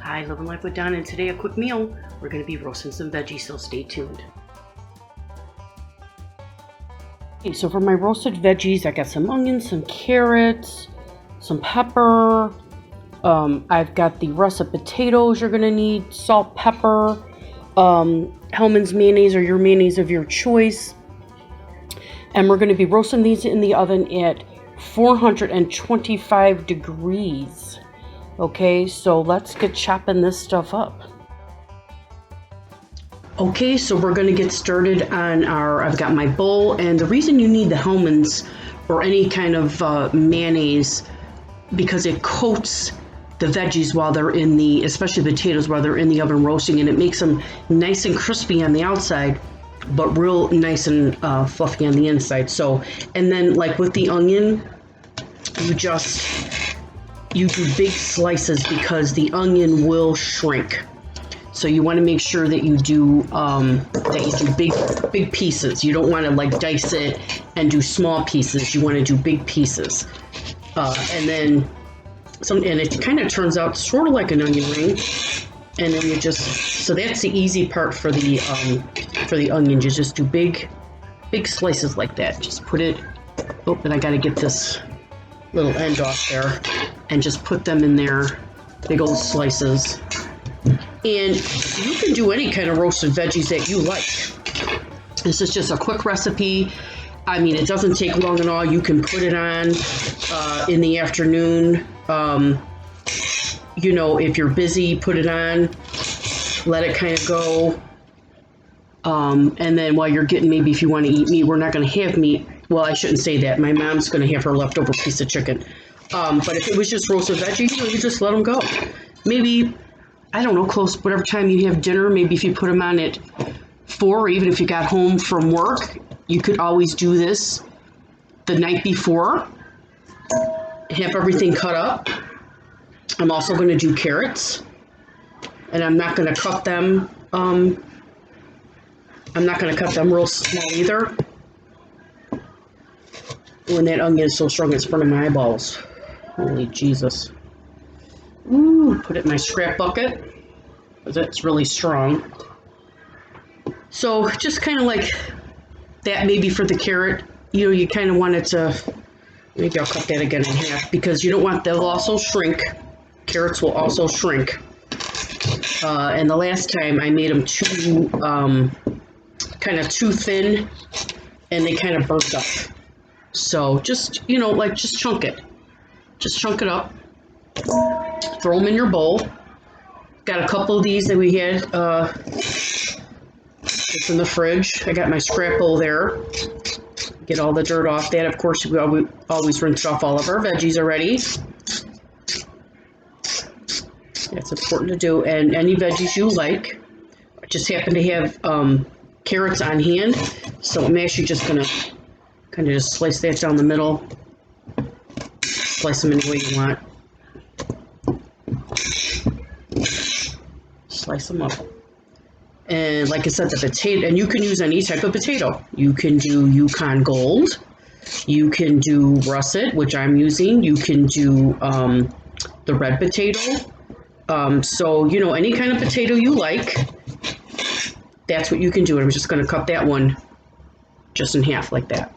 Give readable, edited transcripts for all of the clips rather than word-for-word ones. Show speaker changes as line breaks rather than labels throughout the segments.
Hi, Living Life with Don, and today a quick meal. We're going to be roasting some veggies, so stay tuned. Okay, so for my roasted veggies, I got some onions, some carrots, some pepper. I've got the russet potatoes you're going to need, salt, pepper, Hellmann's mayonnaise or your mayonnaise of your choice. And we're going to be roasting these in the oven at 425 degrees. Okay, so let's get chopping this stuff up. Okay, so we're going to get started on I've got my bowl, and the reason you need the Hellmann's or any kind of mayonnaise, because it coats the veggies while they're especially potatoes, while they're in the oven roasting, and it makes them nice and crispy on the outside, but real nice and fluffy on the inside. So, and then like with the onion, you do big slices because the onion will shrink. So you want to make sure that you do big pieces. You don't want to like dice it and do small pieces. You want to do big pieces. And it kind of turns out sort of like an onion ring. And then so that's the easy part for the onions. You just do big slices like that. Just put it, and I got to get this little end off there, and just put them in there, big old slices. And you can do any kind of roasted veggies that you like. This is just a quick recipe. I mean, it doesn't take long at all. You can put it on in the afternoon. If you're busy, put it on, let it kind of go. And then while you're getting, maybe if you want to eat meat, we're not going to have meat. Well, I shouldn't say that. My mom's going to have her leftover piece of chicken. But if it was just roasted veggies, you just let them go. Maybe, I don't know, close whatever time you have dinner. Maybe if you put them on at 4, or even if you got home from work, you could always do this the night before. Have everything cut up. I'm also going to do carrots, and I'm not going to cut them. I'm not going to cut them real small either. When that onion is so strong, it's burning my eyeballs. Holy Jesus. Ooh, put it in my scrap bucket, because it's really strong. So just kind of like that, maybe for the carrot, you kind of want it to, maybe I'll cut that again in half, because you don't want, they'll also shrink. Carrots will also shrink. And the last time I made them kind of too thin, and they kind of burnt up. So just, just chunk it. Just chunk it up. Throw them in your bowl. Got a couple of these that we had just in the fridge. I got my scrap bowl there. Get all the dirt off that. Of course, we always rinse off all of our veggies already. That's important to do. And any veggies you like. I just happen to have carrots on hand, so I'm actually just going to kind of just slice that down the middle. Slice them any way you want. Slice them up. And like I said, the potato, and you can use any type of potato. You can do Yukon Gold. You can do russet, which I'm using. You can do the red potato. So, any kind of potato you like, that's what you can do. And I'm just going to cut that one just in half like that.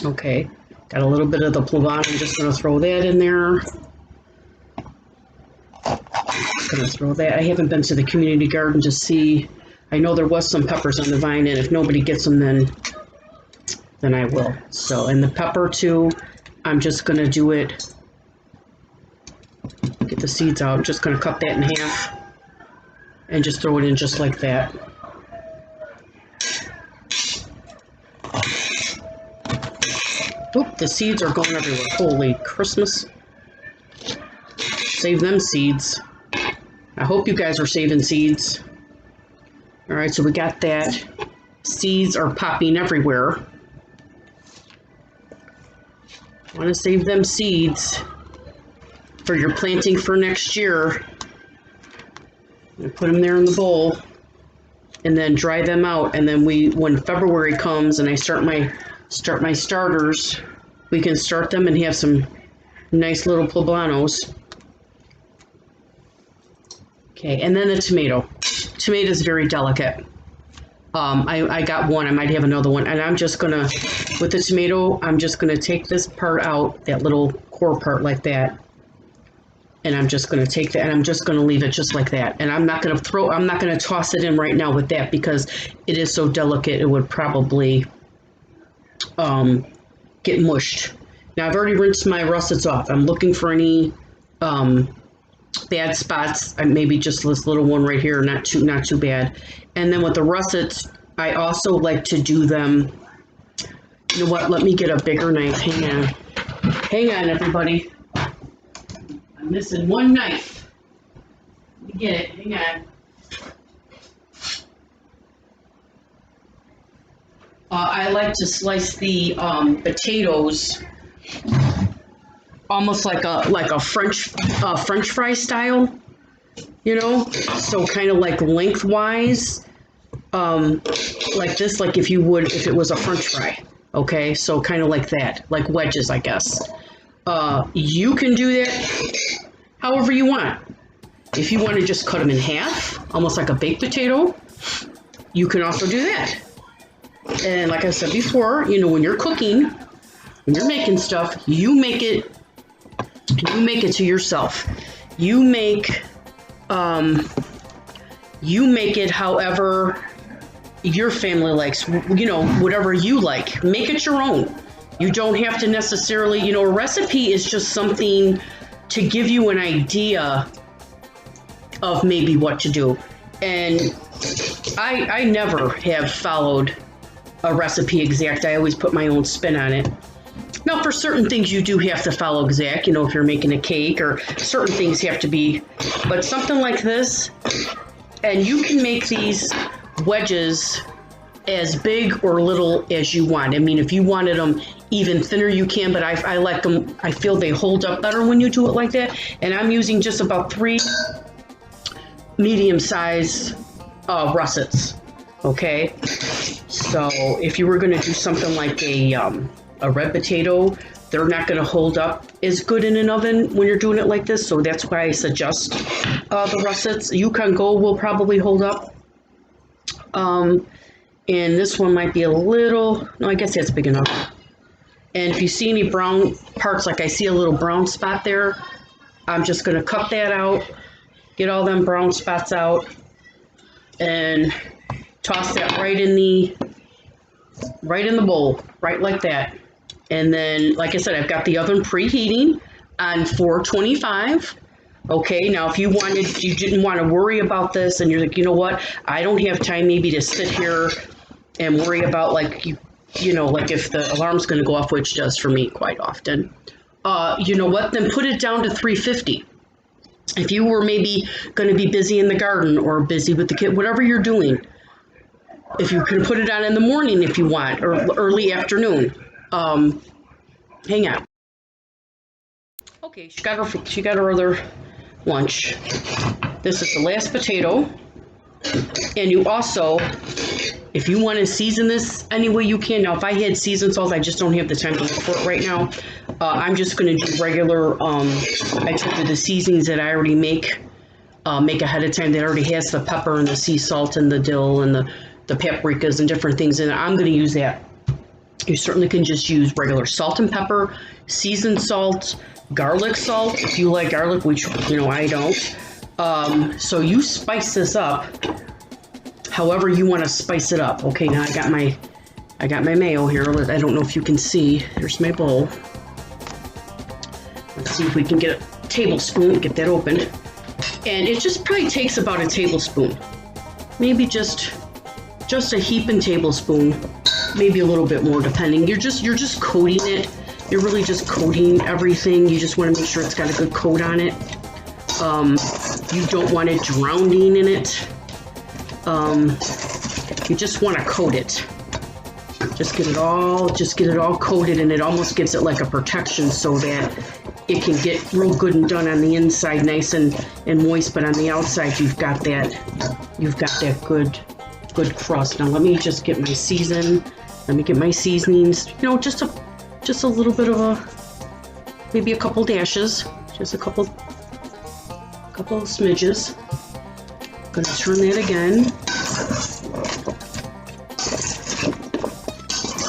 Okay, got a little bit of the poblano. I'm just going to throw that in there. Just going to throw that. I haven't been to the community garden to see. I know there was some peppers on the vine, and if nobody gets them, then I will. So, and the pepper too, I'm just going to do it. Get the seeds out. I'm just going to cut that in half and just throw it in just like that. Oop, the seeds are going everywhere. Holy Christmas. Save them seeds. I hope you guys are saving seeds. All right, so we got that. Seeds are popping everywhere. I want to save them seeds for your planting for next year. I'm put them there in the bowl and then dry them out. And then when February comes and I start my starters, we can start them and have some nice little poblanos. Okay, and then the tomato. Tomato is very delicate. I got one, I might have another one, and I'm just gonna, with the tomato, I'm just gonna take this part out, that little core part like that, and I'm just gonna take that, and I'm just gonna leave it just like that, and I'm not gonna toss it in right now with that because it is so delicate, it would probably get mushed. Now I've already rinsed my russets off. I'm looking for any bad spots, maybe just this little one right here, not too bad. And then with the russets, I also like to do them, you know what, let me get a bigger knife, hang on everybody, I'm missing one knife, let me get it, hang on. I like to slice the potatoes almost like a French fry style, you know, so kind of like lengthwise, like this, like if it was a French fry, okay, so kind of like that, like wedges, I guess. You can do that however you want. If you want to just cut them in half, almost like a baked potato, you can also do that. And like I said before, you know, when you're cooking, when you're making stuff, you make it to yourself. You make it however your family likes, you know, whatever you like. Make it your own. You don't have to necessarily, you know, a recipe is just something to give you an idea of maybe what to do. And I never have followed a recipe exact. I always put my own spin on it. Now, for certain things, you do have to follow exact, you know, if you're making a cake or certain things have to be, but something like this, and you can make these wedges as big or little as you want. I mean, if you wanted them even thinner, you can, but I like them, I feel they hold up better when you do it like that. And I'm using just about 3 medium-size russets, okay? So if you were gonna do something like a red potato, they're not going to hold up as good in an oven when you're doing it like this, so that's why I suggest the russets. Yukon Gold will probably hold up, and this one might be a little, no, I guess that's big enough. And if you see any brown parts, like I see a little brown spot there, I'm just going to cut that out, get all them brown spots out, and toss that right in the bowl, right like that. And then, like I said, I've got the oven preheating on 425. Okay, now if you didn't want to worry about this and you're like, you know what, I don't have time maybe to sit here and worry about, like, you know, like if the alarm's going to go off, which does for me quite often, you know what, then put it down to 350. If you were maybe going to be busy in the garden or busy with the kid, whatever you're doing, if you can put it on in the morning if you want, or early afternoon. Hang on. Okay, she got her other lunch. This is the last potato. And you also, if you want to season this any way you can. Now, if I had seasoned salt, I just don't have the time to look for it right now. I'm just going to do regular, I took the seasonings that I already make ahead of time. That already has the pepper and the sea salt and the dill and the paprikas and different things in it. I'm going to use that. You certainly can just use regular salt and pepper, seasoned salt, garlic salt, if you like garlic, which, you know, I don't. So you spice this up however you want to spice it up. Okay, now I got my mayo here. I don't know if you can see. Here's my bowl. Let's see if we can get a tablespoon, get that opened. And it just probably takes about a tablespoon. Maybe just a heaping tablespoon. Maybe a little bit more, depending. You're just coating it. You're really just coating everything. You just want to make sure it's got a good coat on it. You don't want it drowning in it. You just want to coat it. Just get it all coated, and it almost gives it like a protection so that it can get real good and done on the inside, nice and moist, but on the outside you've got that good crust. Now let me just get my let me get my seasonings, you know, just a little bit of maybe a couple dashes, just a couple of smidges. Gonna turn that again.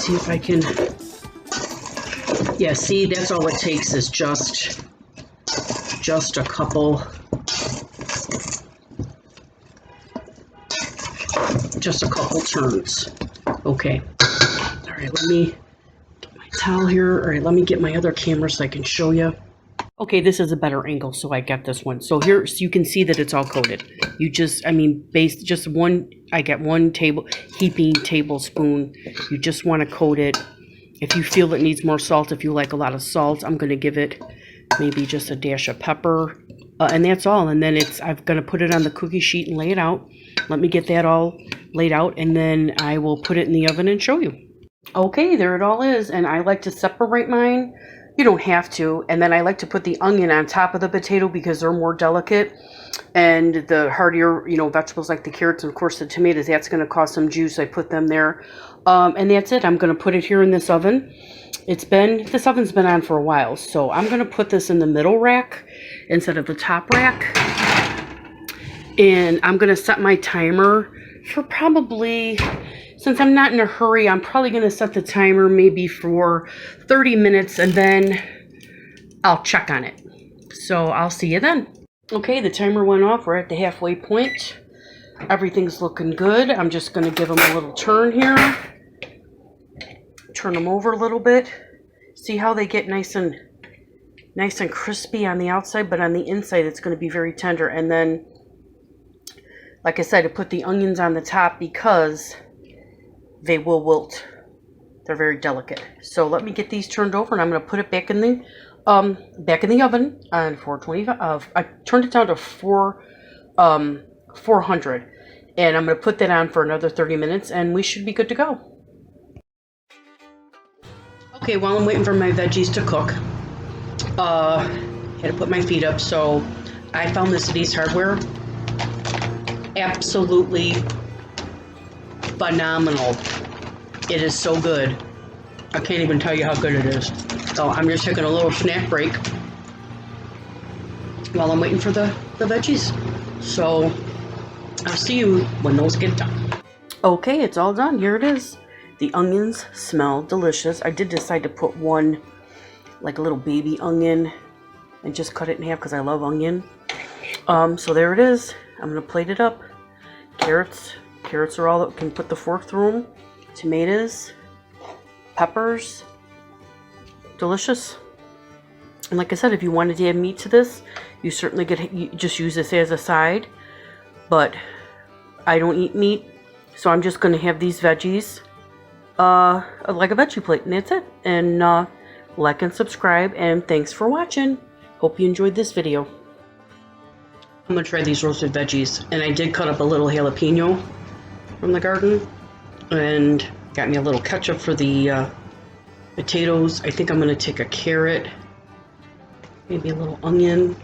See if I can, yeah, see, that's all it takes is just a couple, turns. Okay. All right, let me get my towel here. All right, let me get my other camera so I can show you. Okay, this is a better angle, so I got this one. So here, so you can see that it's all coated. You just, I mean, just one, I got one heaping tablespoon. You just want to coat it. If you feel it needs more salt, if you like a lot of salt, I'm going to give it maybe just a dash of pepper. And that's all. And then I'm going to put it on the cookie sheet and lay it out. Let me get that all laid out, and then I will put it in the oven and show you. Okay, there it all is. And I like to separate mine. You don't have to. And then I like to put the onion on top of the potato because they're more delicate. And the hardier, vegetables like the carrots and, of course, the tomatoes, that's going to cause some juice. I put them there. And that's it. I'm going to put it here in this oven. This oven's been on for a while. So I'm going to put this in the middle rack instead of the top rack. And I'm going to set my timer for probably, since I'm not in a hurry, I'm probably going to set the timer maybe for 30 minutes, and then I'll check on it. So I'll see you then. Okay, the timer went off. We're at the halfway point. Everything's looking good. I'm just going to give them a little turn here. Turn them over a little bit. See how they get nice and crispy on the outside, but on the inside it's going to be very tender. And then, like I said, I put the onions on the top because they will wilt. They're very delicate. So let me get these turned over, and I'm going to put it back in the oven on 425. I turned it down to 400, and I'm going to put that on for another 30 minutes, and we should be good to go. Okay, while I'm waiting for my veggies to cook, had to put my feet up. So I found this at Ace Hardware. Absolutely phenomenal. It is so good. I can't even tell you how good it is. So I'm just taking a little snack break while I'm waiting for the veggies. So I'll see you when those get done. Okay, it's all done. Here it is. The onions smell delicious. I did decide to put one, like a little baby onion, and just cut it in half because I love onion. So there it is. I'm going to plate it up. Carrots are all that can put the fork through them. Tomatoes, peppers, delicious. And like I said, if you wanted to add meat to this, you certainly you just use this as a side. But I don't eat meat, so I'm just going to have these veggies like a veggie plate, and that's it. And like and subscribe, and thanks for watching. Hope you enjoyed this video. I'm going to try these roasted veggies, and I did cut up a little jalapeno from the garden, and got me a little ketchup for the potatoes. I think I'm going to take a carrot, maybe a little onion,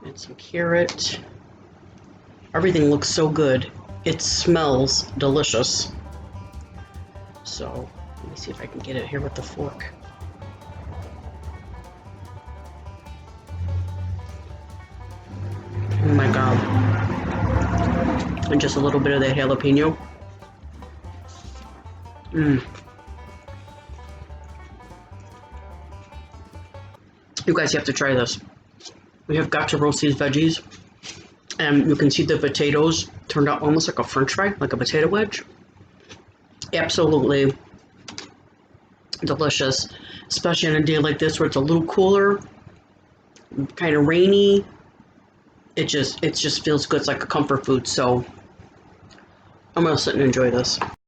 and some carrot. Everything looks so good. It smells delicious. So let me see if I can get it here with the fork. Oh my god. And just a little bit of that jalapeno. You guys have to try this. We have got to roast these veggies. And you can see the potatoes turned out almost like a french fry, like a potato wedge. Absolutely delicious. Especially on a day like this where it's a little cooler, kind of rainy. It just feels good. It's like a comfort food. So I'm going to sit and enjoy this.